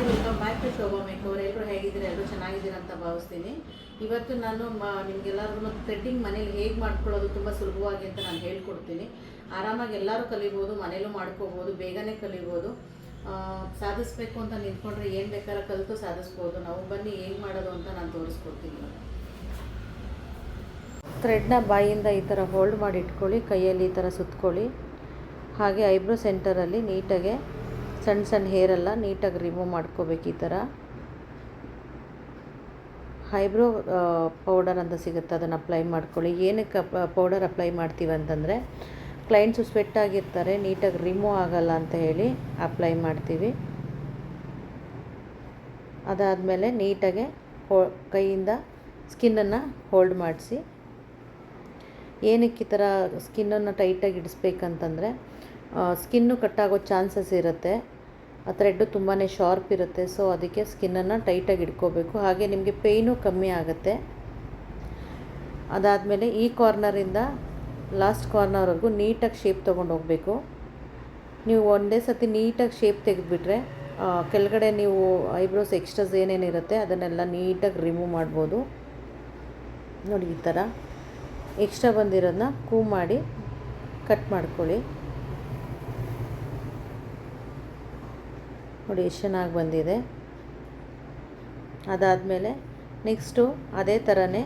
Hi, welcome back to Shobha makeover. ಎಲ್ಲರೂ ಹೇಗಿದ್ದೀರಾ? ಎಲ್ಲರೂ ಚೆನ್ನಾಗಿದ್ದೀರಾ ಅಂತ ಭಾವಿಸ್ತೀನಿ. ಇವತ್ತು ನಾನು ನಿಮಗೆಲ್ಲರಿಗೂ ಥ್ರೆಡ್ಡಿಂಗ್ ಮನೇಲಿ ಹೇಗೆ ಮಾಡ್ಕೊಳ್ಳೋದು ತುಂಬ ಸುಲಭವಾಗಿ ಅಂತ ನಾನು ಹೇಳ್ಕೊಡ್ತೀನಿ. ಆರಾಮಾಗಿ ಎಲ್ಲರೂ ಕಲಿಬೋದು, ಮನೇಲೂ ಮಾಡ್ಕೋಬೋದು, ಬೇಗನೆ ಕಲಿಬೋದು. ಸಾಧಿಸಬೇಕು ಅಂತ ನಿಂತ್ಕೊಂಡ್ರೆ ಏನು ಬೇಕಾದ್ರೆ ಕಲಿತು ಸಾಧಿಸ್ಬೋದು. ನಾವು ಬನ್ನಿ ಹೇಗೆ ಮಾಡೋದು ಅಂತ ನಾನು ತೋರಿಸ್ಕೊಡ್ತೀನಿ. ಥ್ರೆಡ್ನ ಬಾಯಿಂದ ಈ ಥರ ಹೋಲ್ಡ್ ಮಾಡಿ ಇಟ್ಕೊಳ್ಳಿ, ಕೈಯಲ್ಲಿ ಈ ಥರ ಸುತ್ಕೊಳ್ಳಿ. ಹಾಗೆ ಐಬ್ರೋ ಸೆಂಟರಲ್ಲಿ ನೀಟಾಗೆ ಸಣ್ಣ ಸಣ್ಣ ಹೇರೆಲ್ಲ ನೀಟಾಗಿ ರಿಮೂವ್ ಮಾಡ್ಕೋಬೇಕು. ಈ ಥರ ಐಬ್ರೋ ಪೌಡರ್ ಅಂತ ಸಿಗುತ್ತೆ, ಅದನ್ನು ಅಪ್ಲೈ ಮಾಡ್ಕೊಳ್ಳಿ. ಏನಕ್ಕೆ ಪೌಡರ್ ಅಪ್ಲೈ ಮಾಡ್ತೀವಿ ಅಂತಂದರೆ ಕ್ಲೈಂಟ್ಸು ಸ್ವೆಟ್ ಆಗಿರ್ತಾರೆ, ನೀಟಾಗಿ ರಿಮೂವ್ ಆಗಲ್ಲ ಅಂತ ಹೇಳಿ ಅಪ್ಲೈ ಮಾಡ್ತೀವಿ. ಅದಾದಮೇಲೆ ನೀಟಾಗೆ ಕೈಯಿಂದ ಸ್ಕಿನ್ನನ್ನು ಹೋಲ್ಡ್ ಮಾಡಿಸಿ. ಏನಕ್ಕೆ ಈ ಥರ ಸ್ಕಿನ್ನನ್ನು ಟೈಟಾಗಿ ಇಡಿಸ್ಬೇಕಂತಂದರೆ ಸ್ಕಿನ್ನು ಕಟ್ಟಾಗೋ ಚಾನ್ಸಸ್ ಇರುತ್ತೆ, ಆ ಥ್ರೆಡ್ಡು ತುಂಬಾ ಶಾರ್ಪ್ ಇರುತ್ತೆ. ಸೊ ಅದಕ್ಕೆ ಸ್ಕಿನ್ನನ್ನು ಟೈಟಾಗಿ ಇಟ್ಕೋಬೇಕು. ಹಾಗೆ ನಿಮಗೆ ಪೇಯ್ನೂ ಕಮ್ಮಿ ಆಗುತ್ತೆ. ಅದಾದಮೇಲೆ ಈ ಕಾರ್ನರಿಂದ ಲಾಸ್ಟ್ ಕಾರ್ನರ್ವರೆಗೂ ನೀಟಾಗಿ ಶೇಪ್ ತೊಗೊಂಡು ಹೋಗಬೇಕು. ನೀವು ಒಂದೇ ಸತಿ ನೀಟಾಗಿ ಶೇಪ್ ತೆಗೆದುಬಿಟ್ರೆ ಕೆಳಗಡೆ ನೀವು ಐಬ್ರೋಸ್ ಎಕ್ಸ್ಟ್ರಾಸ್ ಏನೇನಿರುತ್ತೆ ಅದನ್ನೆಲ್ಲ ನೀಟಾಗಿ ರಿಮೂವ್ ಮಾಡ್ಬೋದು. ನೋಡಿ, ಈ ಥರ ಎಕ್ಸ್ಟ್ರಾ ಬಂದಿರೋದನ್ನ ಕೂಮ್ ಮಾಡಿ ಕಟ್ ಮಾಡ್ಕೊಳ್ಳಿ. ನೋಡಿ ಎಷ್ಟು ಚೆನ್ನಾಗಿ ಬಂದಿದೆ. ಅದಾದಮೇಲೆ ನೆಕ್ಸ್ಟು ಅದೇ ಥರನೇ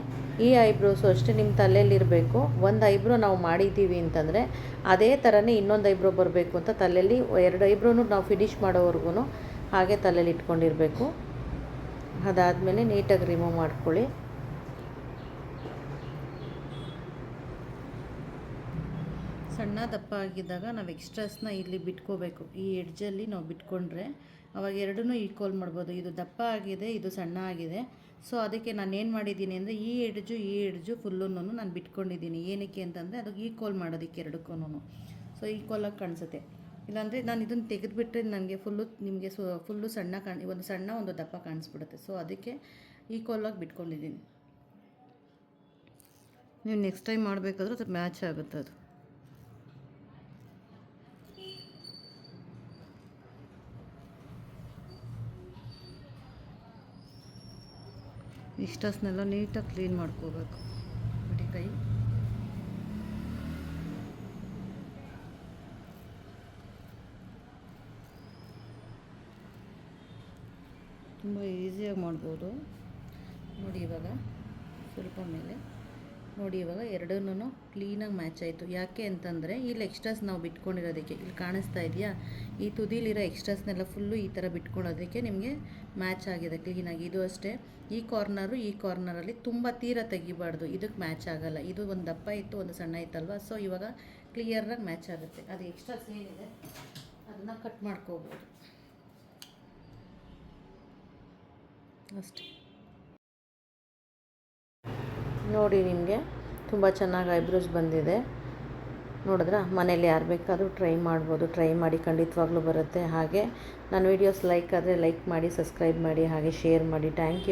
ಈ ಐಬ್ರೋಸು ಅಷ್ಟೇ ನಿಮ್ಮ ತಲೆಯಲ್ಲಿರಬೇಕು. ಒಂದು ಐಬ್ರೋ ನಾವು ಮಾಡಿದ್ದೀವಿ ಅಂತಂದರೆ ಅದೇ ಥರನೇ ಇನ್ನೊಂದು ಐಬ್ರೋ ಬರಬೇಕು ಅಂತ ತಲೆಯಲ್ಲಿ 2 ಐಬ್ರೋನು ನಾವು ಫಿನಿಷ್ ಮಾಡೋವರೆಗೂ ಹಾಗೆ ತಲೆಯಲ್ಲಿ ಇಟ್ಕೊಂಡಿರಬೇಕು. ಅದಾದಮೇಲೆ ನೀಟಾಗಿ ರಿಮೂವ್ ಮಾಡ್ಕೊಳ್ಳಿ. ಸಣ್ಣ ದಪ್ಪ ಆಗಿದ್ದಾಗ ನಾವು ಎಕ್ಸ್ಟ್ರಾಸ್ನ ಇಲ್ಲಿ ಬಿಟ್ಕೋಬೇಕು. ಈ ಎಡ್ಜಲ್ಲಿ ನಾವು ಬಿಟ್ಕೊಂಡ್ರೆ ಅವಾಗ ಎರಡನ್ನೂ ಈಕ್ವಲ್ ಮಾಡ್ಬೋದು. ಇದು ದಪ್ಪ ಆಗಿದೆ, ಇದು ಸಣ್ಣ ಆಗಿದೆ. ಸೊ ಅದಕ್ಕೆ ನಾನು ಏನು ಮಾಡಿದ್ದೀನಿ ಅಂದರೆ ಈ ಎಡ್ಜು ಫುಲ್ಲೂ ನಾನು ಬಿಟ್ಕೊಂಡಿದ್ದೀನಿ. ಏನಕ್ಕೆ ಅಂತಂದರೆ ಅದು ಈಕ್ವಲ್ ಮಾಡೋದಕ್ಕೆ ಎರಡಕ್ಕೂ. ಸೊ ಈಕ್ವಲಾಗಿ ಕಾಣಿಸುತ್ತೆ. ಇಲ್ಲಾಂದರೆ ನಾನು ಇದನ್ನು ತೆಗೆದುಬಿಟ್ರೆ ನನಗೆ ನಿಮಗೆ ಫುಲ್ಲು ಸಣ್ಣ ಒಂದು ಸಣ್ಣ ಒಂದು ದಪ್ಪ ಕಾಣಿಸ್ಬಿಡುತ್ತೆ. ಸೊ ಅದಕ್ಕೆ ಈಕ್ವಲಾಗಿ ಬಿಟ್ಕೊಂಡಿದ್ದೀನಿ. ನೀವು ನೆಕ್ಸ್ಟ್ ಟೈಮ್ ಮಾಡಬೇಕಾದ್ರೂ ಅದು ಮ್ಯಾಚ್ ಆಗುತ್ತೆ. ಅದು ಇಷ್ಟಸ್ನೆಲ್ಲ ನೀಟಾಗಿ ಕ್ಲೀನ್ ಮಾಡ್ಕೋಬೇಕು. ಬಿಡಿ ಕೈ ತುಂಬ ಈಸಿಯಾಗಿ ಮಾಡ್ಬೋದು. ನೋಡಿ ಇವಾಗ ಸ್ವಲ್ಪ ಮೇಲೆ ನೋಡಿ, ಇವಾಗ ಎರಡನ್ನೂ ಕ್ಲೀನಾಗಿ ಮ್ಯಾಚ್ ಆಯಿತು. ಯಾಕೆ ಅಂತಂದರೆ ಇಲ್ಲಿ ಎಕ್ಸ್ಟ್ರಾಸ್ ನಾವು ಬಿಟ್ಕೊಂಡಿರೋದಕ್ಕೆ ಇಲ್ಲಿ ಕಾಣಿಸ್ತಾ ಇದೆಯಾ, ಈ ತುದಿಲಿರೋ ಎಕ್ಸ್ಟ್ರಾಸ್ನೆಲ್ಲ ಫುಲ್ಲು ಈ ಥರ ಬಿಟ್ಕೊಳ್ಳೋದಕ್ಕೆ ನಿಮಗೆ ಮ್ಯಾಚ್ ಆಗಿದೆ ಕ್ಲೀನಾಗಿ. ಇದು ಅಷ್ಟೇ, ಈ ಕಾರ್ನರಲ್ಲಿ ತುಂಬ ತೀರ ತೆಗಿಬಾರ್ದು, ಇದಕ್ಕೆ ಮ್ಯಾಚ್ ಆಗೋಲ್ಲ. ಇದು ಒಂದು ದಪ್ಪ ಇತ್ತು, ಒಂದು ಸಣ್ಣ ಇತ್ತಲ್ವ. ಸೊ ಇವಾಗ ಕ್ಲಿಯರಾಗಿ ಮ್ಯಾಚ್ ಆಗುತ್ತೆ. ಅದು ಎಕ್ಸ್ಟ್ರಾಸ್ ಏನಿದೆ ಅದನ್ನು ಕಟ್ ಮಾಡ್ಕೋಬೋದು ಅಷ್ಟೇ. ನೋಡಿ, ನಿಮಗೆ ತುಂಬ ಚೆನ್ನಾಗಿ ಐಬ್ರೋಸ್ ಬಂದಿದೆ. ನೋಡಿದ್ರಾ? ಮನೇಲಿ ಯಾರು ಬೇಕಾದರೂ ಟ್ರೈ ಮಾಡ್ಬೋದು. ಟ್ರೈ ಮಾಡಿ, ಖಂಡಿತವಾಗ್ಲೂ ಬರುತ್ತೆ. ಹಾಗೆ ನನ್ನ ವೀಡಿಯೋಸ್ ಲೈಕ್ ಆದರೆ ಲೈಕ್ ಮಾಡಿ, ಸಬ್ಸ್ಕ್ರೈಬ್ ಮಾಡಿ, ಹಾಗೆ ಶೇರ್ ಮಾಡಿ. Thank you.